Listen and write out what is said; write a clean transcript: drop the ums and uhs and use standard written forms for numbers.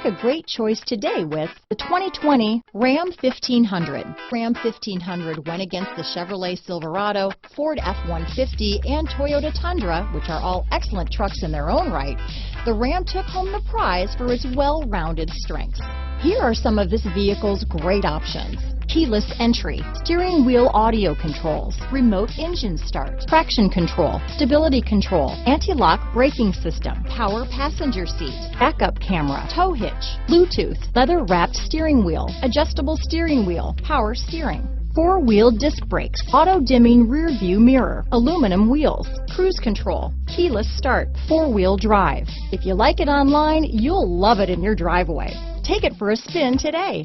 a great choice today with the 2020 Ram 1500. Ram 1500 went against the Chevrolet Silverado, Ford F-150, and Toyota Tundra, which are all excellent trucks in their own right. The Ram took home the prize for its well-rounded strengths. Here are some of this vehicle's great options: keyless entry, steering wheel audio controls, remote engine start, traction control, stability control, anti-lock braking system, power passenger seat, backup camera, tow hitch, Bluetooth, leather-wrapped steering wheel, adjustable steering wheel, power steering, four-wheel disc brakes, auto-dimming rear view mirror, aluminum wheels, cruise control, keyless start, four-wheel drive. If you like it online, you'll love it in your driveway. Take it for a spin today.